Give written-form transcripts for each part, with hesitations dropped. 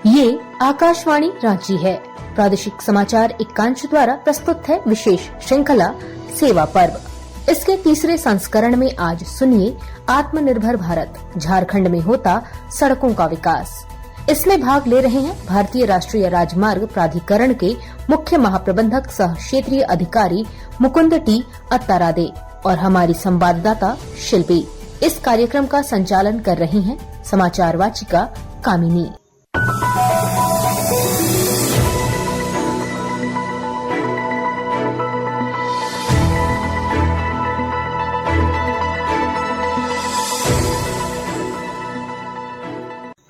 ये आकाशवाणी रांची है। प्रादेशिक समाचार एकांश द्वारा प्रस्तुत है विशेष श्रृंखला सेवा पर्व। इसके तीसरे संस्करण में आज सुनिए आत्मनिर्भर भारत, झारखंड में होता सड़कों का विकास। इसमें भाग ले रहे हैं भारतीय राष्ट्रीय राजमार्ग प्राधिकरण के मुख्य महाप्रबंधक सह क्षेत्रीय अधिकारी मुकुंद टी अत्तारादे और हमारी संवाददाता शिल्पी। इस कार्यक्रम का संचालन कर रही हैं समाचार वाचिका कामिनी।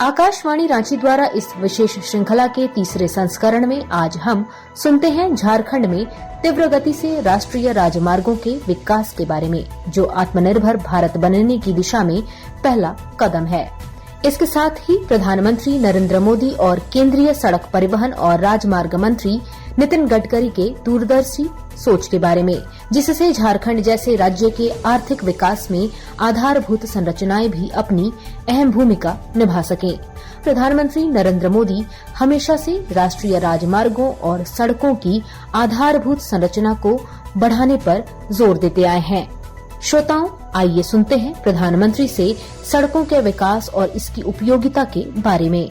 आकाशवाणी रांची द्वारा इस विशेष श्रृंखला के तीसरे संस्करण में आज हम सुनते हैं झारखंड में तीव्र गति से राष्ट्रीय राजमार्गों के विकास के बारे में, जो आत्मनिर्भर भारत बनने की दिशा में पहला कदम है। इसके साथ ही प्रधानमंत्री नरेंद्र मोदी और केंद्रीय सड़क परिवहन और राजमार्ग मंत्री नितिन गडकरी के दूरदर्शी सोच के बारे में, जिससे झारखंड जैसे राज्य के आर्थिक विकास में आधारभूत संरचनाएं भी अपनी अहम भूमिका निभा सकें। प्रधानमंत्री नरेंद्र मोदी हमेशा से राष्ट्रीय राजमार्गों और सड़कों की आधारभूत संरचना को बढ़ाने पर जोर देते आए हैं। श्रोताओं, आइए सुनते हैं प्रधानमंत्री से सड़कों के विकास और इसकी उपयोगिता के बारे में।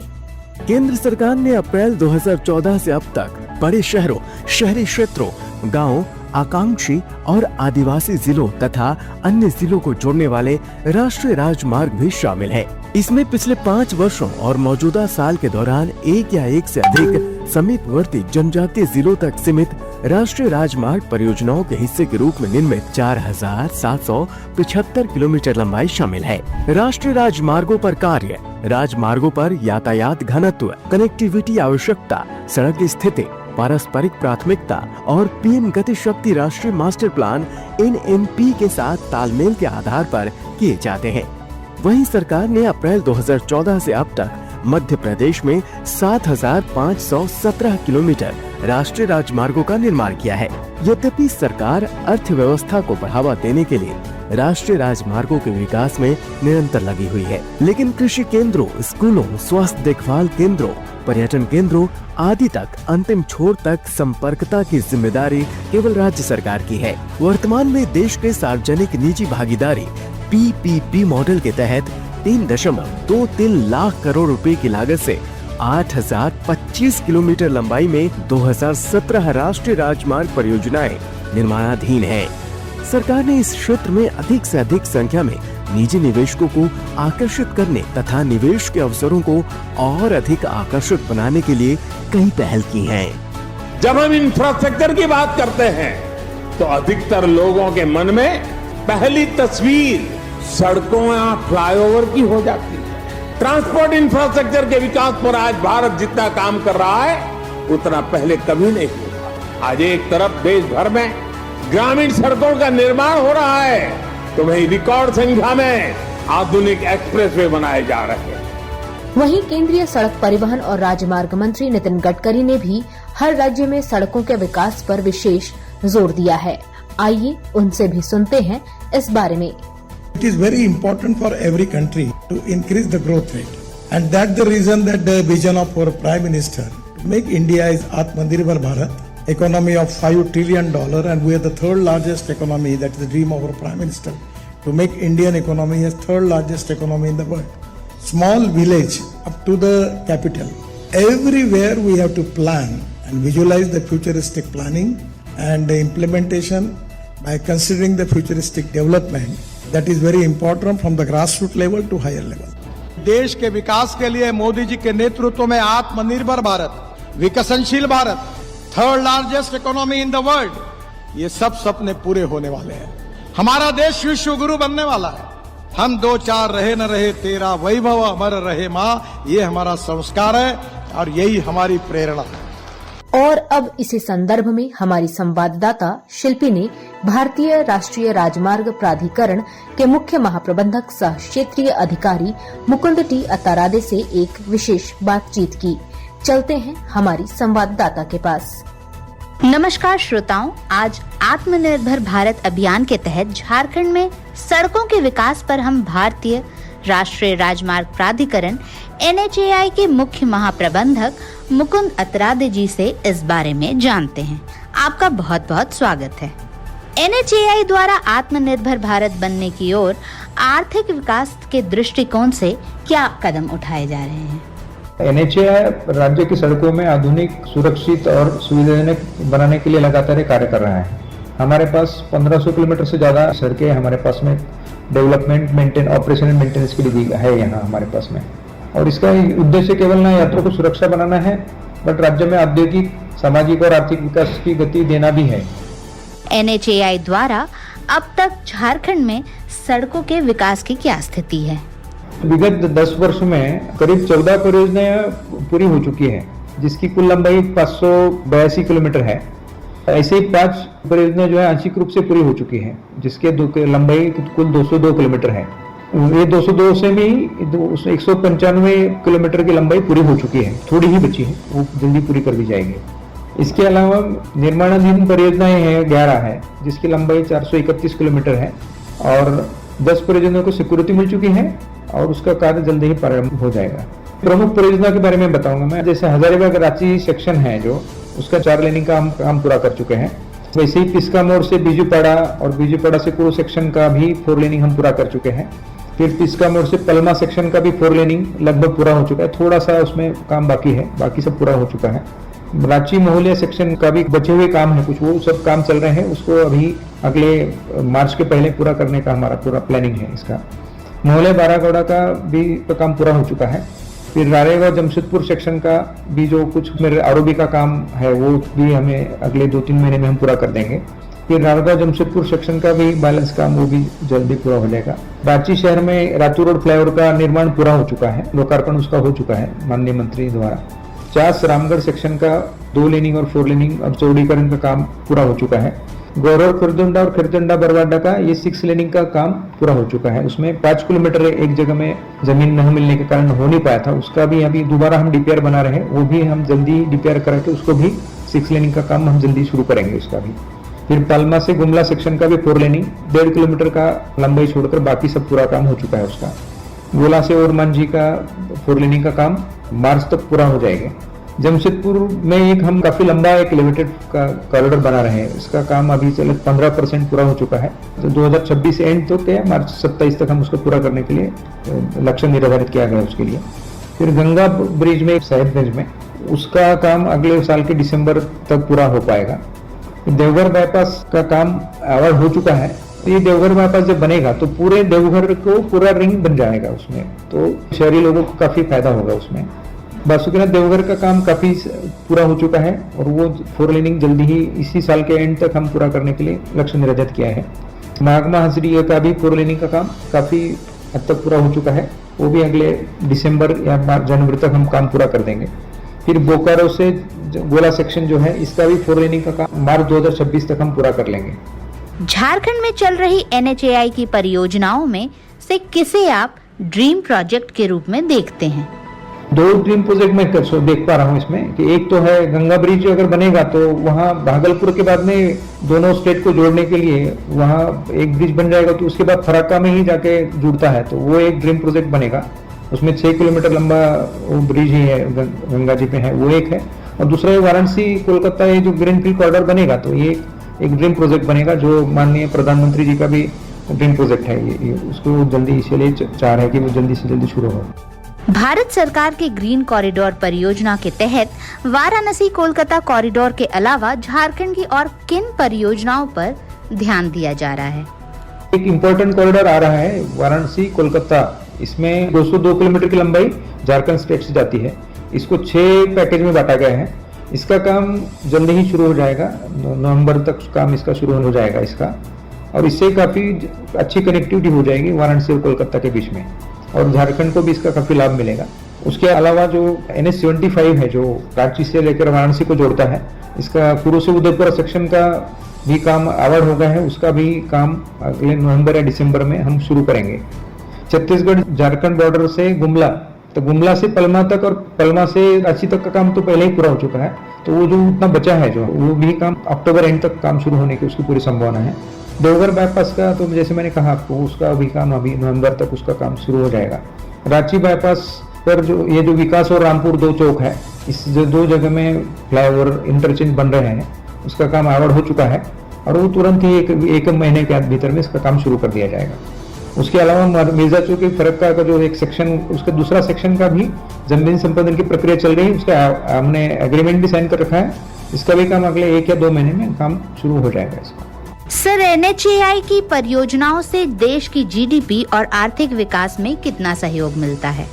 केंद्र सरकार ने अप्रैल 2014 से अब तक बड़े शहरों, शहरी क्षेत्रों, गांवों, आकांक्षी और आदिवासी जिलों तथा अन्य जिलों को जोड़ने वाले राष्ट्रीय राजमार्ग भी शामिल है। इसमें पिछले 5 वर्षों और मौजूदा साल के दौरान एक या एक से अधिक समीपवर्ती जनजातीय जिलों तक सीमित राष्ट्रीय राजमार्ग परियोजनाओं के हिस्से के रूप में निर्मित 4775 किलोमीटर लंबाई शामिल है। राष्ट्रीय राजमार्गों पर कार्य, राजमार्गों पर यातायात घनत्व, कनेक्टिविटी आवश्यकता, सड़क की स्थिति, पारस्परिक प्राथमिकता और पीएम गति शक्ति राष्ट्रीय मास्टर प्लान NMP के साथ तालमेल के आधार पर किए जाते हैं। वहीं सरकार ने अप्रैल 2014 से अब तक मध्य प्रदेश में 7517 किलोमीटर राष्ट्रीय राजमार्गों का निर्माण किया है। यद्यपि सरकार अर्थव्यवस्था को बढ़ावा देने के लिए राष्ट्रीय राजमार्गों के विकास में निरंतर लगी हुई है, लेकिन कृषि केंद्रों, स्कूलों, स्वास्थ्य देखभाल केंद्रों, पर्यटन केंद्रों आदि तक अंतिम छोर तक संपर्कता की जिम्मेदारी केवल राज्य सरकार की है। वर्तमान में देश के सार्वजनिक निजी भागीदारी PPP मॉडल के तहत 3.23 लाख करोड़ रुपए की लागत से 8025 किलोमीटर लंबाई में 2017 राष्ट्रीय राजमार्ग परियोजनाएं निर्माणाधीन हैं। सरकार ने इस क्षेत्र में अधिक से अधिक संख्या में निजी निवेशकों को आकर्षित करने तथा निवेश के अवसरों को और अधिक आकर्षक बनाने के लिए कई पहल की हैं। जब हम इंफ्रास्ट्रक्चर की बात करते हैं तो अधिकतर लोगों के मन में पहली तस्वीर सड़कों या फ्लाईओवर की हो जाती है। ट्रांसपोर्ट इंफ्रास्ट्रक्चर के विकास पर आज भारत जितना काम कर रहा है उतना पहले कभी नहीं हुआ। आज एक तरफ देश भर में ग्रामीण सड़कों का निर्माण हो रहा है तो वहीं रिकॉर्ड संख्या में आधुनिक एक्सप्रेसवे बनाए जा रहे हैं। वहीं केंद्रीय सड़क परिवहन और राजमार्ग मंत्री नितिन गडकरी ने भी हर राज्य में सड़कों के विकास पर विशेष जोर दिया है। आइए उनसे भी सुनते हैं इस बारे में। It is very important for every country to increase the growth rate, and that's the reason that the vision of our Prime Minister to make India is Atmanirbhar Bharat, economy of $5 trillion, and we are the third largest economy. That is the dream of our Prime Minister to make Indian economy as third largest economy in the world. Small village up to the capital, everywhere we have to plan and visualize the futuristic planning and the implementation by considering the futuristic development. That is very important from the grassroots level to higher level. देश के विकास के लिए मोदी जी के नेतृत्व में आत्मनिर्भर भारत, विकसनशील Bharat, third largest economy in the world, ये सब सपने पूरे होने वाले हैं। हमारा देश विश्व गुरु बनने वाला है। हम 2-4 रहे न रहे तेरा वैभव अमर रहे माँ, ये हमारा संस्कार है और यही हमारी प्रेरणा है। और अब इसी संदर्भ में हमारी संवाददाता शिल्पी ने भारतीय राष्ट्रीय राजमार्ग प्राधिकरण के मुख्य महाप्रबंधक सह क्षेत्रीय अधिकारी मुकुंद टी अत्तारादे से एक विशेष बातचीत की। चलते हैं हमारी संवाददाता के पास। नमस्कार श्रोताओं, आज आत्मनिर्भर भारत अभियान के तहत झारखंड में सड़कों के विकास पर हम भारतीय राष्ट्रीय राजमार्ग प्राधिकरण NHAI के मुख्य महाप्रबंधक मुकुंद अतरादे जी से इस बारे में जानते हैं। आपका बहुत बहुत स्वागत है। NHAI द्वारा आत्मनिर्भर भारत बनने की ओर आर्थिक विकास के दृष्टिकोण से क्या कदम उठाए जा रहे हैं? NHAI राज्य की सड़कों में आधुनिक, सुरक्षित और सुविधाजनक बनाने के लिए लगातार कार्य कर रहा है। हमारे पास 1500 किलोमीटर से ज़्यादा सड़कें हमारे पास में डेवलपमेंट, ऑपरेशन एंड मेंटेनेंस के लिए है यहाँ हमारे पास में। और इसका उद्देश्य केवल न यात्रियों को सुरक्षा बनाना है, बट राज्य में औद्योगिक, सामाजिक और आर्थिक विकास की गति देना भी है। NHAI द्वारा अब तक झारखंड में सड़कों के विकास की क्या स्थिति है? विगत 10 वर्ष में करीब 14 परियोजनाएं पूरी हो चुकी है, जिसकी कुल लंबाई 582 किलोमीटर है। ऐसे ही 5 परियोजनाएं जो है आंशिक रूप से पूरी हो चुकी है, जिसके लंबाई कुल 202 किलोमीटर है। ये 202 से भी 195 किलोमीटर की लंबाई पूरी हो चुकी है, थोड़ी ही बची है, वो जल्दी पूरी कर दी जाएगी। इसके अलावा निर्माणाधीन परियोजनाएं हैं 11 है, जिसकी लंबाई 431 किलोमीटर है और 10 परियोजनाओं को स्वीकृति मिल चुकी है और उसका कार्य जल्दी ही प्रारंभ हो जाएगा। प्रमुख परियोजना के बारे में बताऊंगा मैं। जैसे हजारीबाग रांची सेक्शन है जो, उसका 4 लेनिंग का हम काम पूरा कर चुके हैं। वैसे ही पिस्का मोड़ से बीजूपाड़ा और बीजूपाड़ा से कुरु सेक्शन का भी 4 लेनिंग हम पूरा कर चुके हैं। फिर पिस्का मोड़ से पलमा सेक्शन का भी 4 लेनिंग लगभग पूरा हो चुका है, थोड़ा सा उसमें काम बाकी है, बाकी सब पूरा हो चुका है। रांची मोहलिया सेक्शन का भी बचे हुए काम है कुछ, वो सब काम चल रहे हैं, उसको अभी अगले मार्च के पहले पूरा करने का हमारा पूरा प्लानिंग है इसका। मोहलिया बारागौड़ा का भी काम पूरा हो चुका है। फिर रारेगा जमशेदपुर सेक्शन का भी जो कुछ मेरे आरओबी का काम है वो भी हमें अगले 2-3 महीने में हम पूरा कर देंगे। फिर रारेगा जमशेदपुर सेक्शन का भी बैलेंस काम वो भी जल्दी पूरा हो जाएगा। रांची शहर में रातू रोड फ्लाईओवर का निर्माण पूरा हो चुका है, लोकार्पण उसका हो चुका है माननीय मंत्री द्वारा। चास रामगढ़ सेक्शन का 2 लेनिंग और 4 लेनिंग और चौड़ीकरण का काम पूरा हो चुका है। गौरव खिरदुंडा और खिरदुंडा बरवाडा का ये 6 लेनिंग का काम पूरा हो चुका है। उसमें 5 किलोमीटर एक जगह में जमीन नहीं मिलने के कारण हो नहीं पाया था, उसका भी अभी दोबारा हम DPR बना रहे हैं, वो भी हम जल्दी DPR करा के उसको भी 6 लेनिंग का काम हम जल्दी शुरू करेंगे उसका भी। फिर पालमा से गुमला सेक्शन का भी 4 लेनिंग 1.5 किलोमीटर का लंबाई छोड़कर बाकी सब पूरा काम हो चुका है उसका। गोला से और मांझी का 4 लेनिंग का काम मार्च तक पूरा हो जाएगा। जमशेदपुर में एक हम काफी लंबा एक एलिवेटेड का कॉरिडोर बना रहे हैं, इसका काम अभी चले 15% पूरा हो चुका है। तो 2026 एंड तक या मार्च 27 तक हम उसको पूरा करने के लिए लक्ष्य निर्धारित किया गया उसके लिए। फिर गंगा ब्रिज में साहिबगंज में उसका काम अगले साल के दिसंबर तक पूरा हो पाएगा। देवघर बाईपास का काम अवार्ड हो चुका है। ये देवघर बाईपास जब बनेगा तो पूरे देवघर को पूरा रिंग बन जाएगा उसमें, तो शहरी लोगों को काफी फायदा होगा उसमें। बासुकीनाथ देवघर का काम काफी पूरा हो चुका है और वो 4 लेनिंग जल्दी ही इसी साल के एंड तक हम पूरा करने के लिए लक्ष्य निर्धारित किया है। मागमा हजरी का भी 4 लेनिंग का काम काफी हद तक पूरा हो चुका है, वो भी अगले दिसंबर या जनवरी तक हम काम पूरा कर देंगे। फिर बोकारो से गोला सेक्शन जो है, इसका भी 4 लेनिंग का काम मार्च 2026 तक हम पूरा कर लेंगे। झारखंड में चल रही NHAI की परियोजनाओं में से किसे आप ड्रीम प्रोजेक्ट के रूप में देखते हैं? 2 ड्रीम प्रोजेक्ट में देख पा रहा हूँ इसमें कि एक तो है गंगा ब्रिज, अगर बनेगा तो वहाँ भागलपुर के बाद में दोनों स्टेट को जोड़ने के लिए वहाँ एक ब्रिज बन जाएगा, तो उसके बाद फराक्का में ही जाके जुड़ता है, तो वो एक ड्रीम प्रोजेक्ट बनेगा। उसमें 6 किलोमीटर लंबा वो ब्रिज ही है, गंगा जी पे है, वो एक है। और दूसरा वाराणसी कोलकाता ये जो ग्रीनफील्ड कॉरिडोर बनेगा, तो ये एक ड्रीम प्रोजेक्ट बनेगा जो माननीय प्रधानमंत्री जी का भी ड्रीम प्रोजेक्ट है। ये उसको जल्दी इसलिए चाह रहे हैं कि वो जल्दी से जल्दी शुरू हो। भारत सरकार के ग्रीन कॉरिडोर परियोजना के तहत वाराणसी कोलकाता कॉरिडोर के अलावा झारखंड की और किन परियोजनाओं पर ध्यान दिया जा रहा है? एक इम्पोर्टेंट कॉरिडोर आ रहा है वाराणसी कोलकाता, इसमें 202 किलोमीटर की लंबाई झारखंड स्टेट से जाती है। इसको 6 पैकेज में बांटा गया है। इसका काम जल्दी ही शुरू हो जाएगा, नवंबर तक काम इसका शुरू हो जाएगा इसका, और इससे काफी अच्छी कनेक्टिविटी हो जाएगी वाराणसी और कोलकाता के बीच में, और झारखंड को भी इसका काफी लाभ मिलेगा। उसके अलावा जो NH75 है जो रांची से लेकर वाराणसी को जोड़ता है, इसका कुरु से उदयपुर सेक्शन का भी काम अवार्ड हो गया है, उसका भी काम अगले नवंबर या दिसंबर में हम शुरू करेंगे। छत्तीसगढ़ झारखंड बॉर्डर से गुमला, तो गुमला से पलमा तक और पलमा से रांची तक का काम तो पहले ही पूरा हो चुका है, तो वो जो उतना बचा है जो वो भी काम अक्टूबर एंड तक काम शुरू होने की उसकी पूरी संभावना है। देवघर बाईपास का तो जैसे मैंने कहा आपको, उसका भी काम अभी नवंबर तक उसका काम शुरू हो जाएगा। रांची बाईपास पर जो ये जो विकास और रामपुर 2 चौक है, इस जो 2 जगह में फ्लाईओवर इंटरचेंज बन रहे हैं, उसका काम आवड़ हो चुका है और वो तुरंत ही एक महीने के भीतर में इसका काम शुरू कर दिया जाएगा। उसके अलावा मिर्जा चौक के फरक्का का जो एक सेक्शन, उसका दूसरा सेक्शन का भी जमीन संपादन की प्रक्रिया चल रही है, उसका हमने एग्रीमेंट भी साइन कर रखा है। इसका भी काम अगले 1 या 2 महीने में काम शुरू हो जाएगा इसका। सर, NHAI की परियोजनाओं से देश की GDP और आर्थिक विकास में कितना सहयोग मिलता है?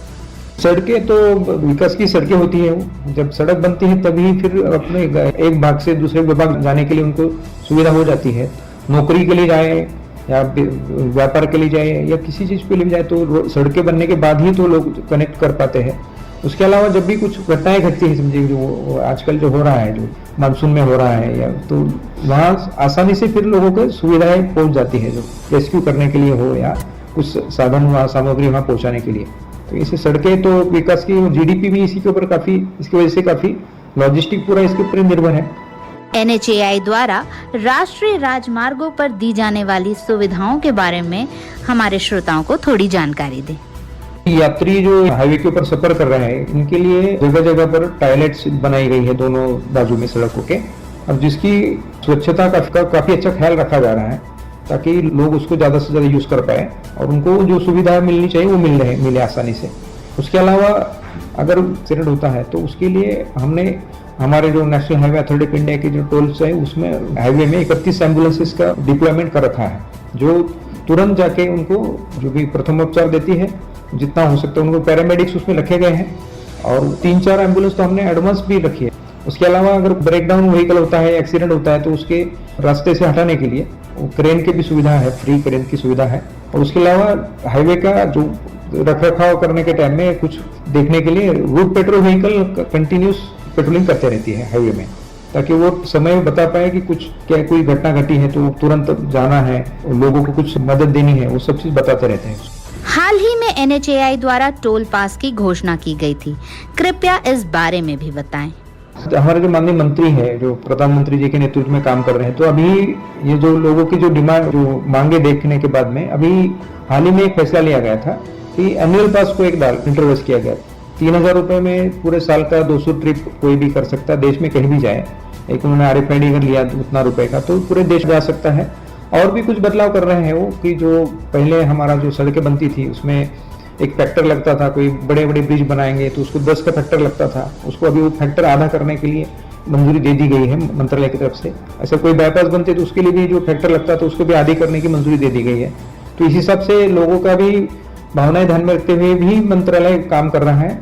सड़कें तो विकास की सड़कें होती है, जब सड़क बनती है तभी फिर अपने एक भाग से दूसरे विभाग जाने के लिए उनको सुविधा हो जाती है। नौकरी के लिए जाए या व्यापार के लिए जाए या किसी चीज के लिए जाए तो सड़कें बनने के बाद ही तो लोग कनेक्ट कर पाते हैं। उसके अलावा जब भी कुछ घटनाएं घटती है, समझिए जो आजकल जो हो रहा है, जो मानसून में हो रहा है, या तो वहाँ आसानी से फिर लोगों को सुविधाएं पहुंच जाती है, जो रेस्क्यू करने के लिए हो या कुछ साधन वहाँ सामग्री वहाँ पहुँचाने के लिए। तो इसे सड़कें तो विकास की GDP भी इसी के ऊपर काफी, इसकी वजह से काफी लॉजिस्टिक पूरा इसके ऊपर निर्भर है। NHAI द्वारा राष्ट्रीय राजमार्गों पर दी जाने वाली सुविधाओं के बारे में हमारे श्रोताओं को थोड़ी जानकारी दें। यात्री जो हाईवे के ऊपर सफर कर रहे हैं, इनके लिए जगह जगह पर टॉयलेट्स बनाई गई है दोनों बाजू में सड़कों के, और जिसकी स्वच्छता का काफी अच्छा ख्याल रखा जा रहा है ताकि लोग उसको ज्यादा से ज्यादा यूज कर पाए और उनको जो सुविधा मिलनी चाहिए वो मिले आसानी से। उसके अलावा अगर एक्सीडेंट होता है तो उसके लिए हमने हमारे जो national highway authority of India के जो टोल्स है उसमें हाईवे में 31 एम्बुलेंसेस का डिप्लॉयमेंट कर रखा है, जो तुरंत जाके उनको जो भी प्रथमोपचार देती है, जितना हो सकता है उनको पैरामेडिक्स उसमें रखे गए हैं, और 3-4 एम्बुलेंस तो हमने एडवांस भी रखी है। उसके अलावा अगर ब्रेकडाउन व्हीकल होता है, एक्सीडेंट होता है, तो उसके रास्ते से हटाने के लिए क्रेन की भी सुविधा है, फ्री क्रेन की सुविधा है। और उसके अलावा हाईवे का जो रख रखाव करने के टाइम में कुछ देखने के लिए route patrol vehicle continuous patrolling करते रहती है हाईवे में, ताकि वो समय बता पाए कि कुछ क्या कोई घटना घटी है तो तुरंत जाना है, लोगों को कुछ मदद देनी है, वो सब चीज बताते रहते हैं। हाल ही में NHAI द्वारा टोल पास की घोषणा की गई थी, कृपया इस बारे में भी बताएं। हमारे जो माननीय मंत्री है, जो प्रधानमंत्री जी के नेतृत्व में काम कर रहे हैं, तो अभी ये जो लोगों की जो डिमांड, जो मांगे देखने के बाद में अभी हाल ही में एक फैसला लिया गया था कि एनुअल पास को एक बार इंट्रोड्यूस किया गया। 3000 रुपए में पूरे साल का 200 ट्रिप कोई भी कर सकता है, देश में कहीं भी जाए। एक उन्होंने RFID कर लिया उतना रुपए का, तो पूरे देश जा सकता है। और भी कुछ बदलाव कर रहे हैं वो, कि जो पहले हमारा जो सड़कें बनती थी उसमें एक फैक्टर लगता था, कोई बड़े बड़े ब्रिज बनाएंगे तो उसको 10 का फैक्टर लगता था, उसको अभी वो फैक्टर आधा करने के लिए मंजूरी दे दी गई है मंत्रालय की तरफ से। ऐसा कोई बाईपास बनते तो उसके लिए भी जो फैक्टर लगता था उसको भी आधी करने की मंजूरी दे दी गई है। तो इस हिसाब से लोगों का भी भावनाएं ध्यान में रखते हुए भी मंत्रालय काम कर रहा है।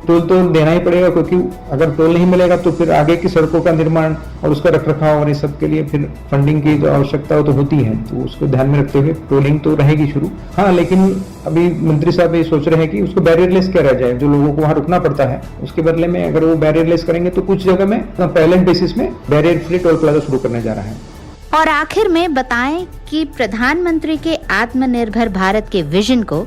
टोल तो देना ही पड़ेगा, क्योंकि अगर टोल नहीं मिलेगा तो फिर आगे की सड़कों का निर्माण और उसका रखरखाव और इस सब के लिए फिर फंडिंग की जो आवश्यकता तो होती है, तो उसको ध्यान में रखते हुए टोलिंग तो रहेगी शुरू। हाँ, लेकिन अभी मंत्री साहब ये सोच रहे हैं कि उसको बैरियरलेस किया जाए, जो लोगों को वहाँ रुकना पड़ता है उसके बदले में अगर वो बैरियरलेस करेंगे तो कुछ जगह में पायलट बेसिस में बैरियर फ्री टोल प्लाजा शुरू करने जा रहा है। और आखिर में बताएं कि प्रधानमंत्री के आत्मनिर्भर भारत के विजन को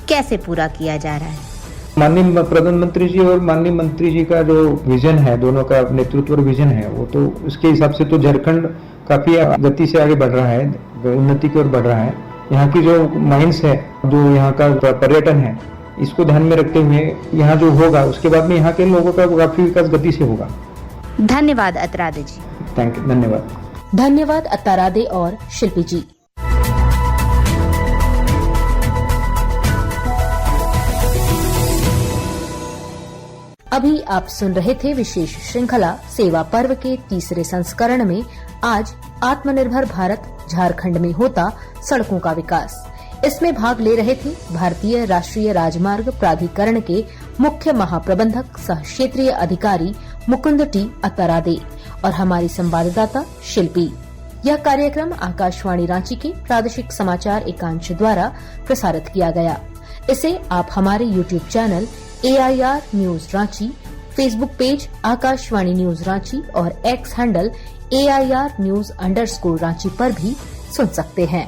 कैसे पूरा किया जा रहा है। माननीय प्रधानमंत्री जी और माननीय मंत्री जी का जो विजन है, दोनों का नेतृत्व और विजन है, वो तो उसके हिसाब से तो झारखंड काफी गति से आगे बढ़ रहा है, उन्नति की ओर बढ़ रहा है। यहाँ की जो माइंस है, जो यहाँ का पर्यटन है, इसको ध्यान में रखते हुए यहाँ जो होगा उसके बाद में यहाँ के लोगों का काफी विकास गति से होगा। धन्यवाद अतरादे जी। थैंक यू, धन्यवाद। धन्यवाद अतरादे और शिल्पी जी। अभी आप सुन रहे थे विशेष श्रृंखला सेवा पर्व के तीसरे संस्करण में आज आत्मनिर्भर भारत झारखंड में होता सड़कों का विकास। इसमें भाग ले रहे थे भारतीय राष्ट्रीय राजमार्ग प्राधिकरण के मुख्य महाप्रबंधक सह क्षेत्रीय अधिकारी मुकुंद टी अतरादे और हमारी संवाददाता शिल्पी। यह कार्यक्रम आकाशवाणी रांची के प्रादेशिक समाचार एकांश द्वारा प्रसारित किया गया। इसे आप हमारे YouTube channel AIR news Ranchi, Facebook page Akashvani news Ranchi और X handle AIR news _ Ranchi पर भी सुन सकते हैं।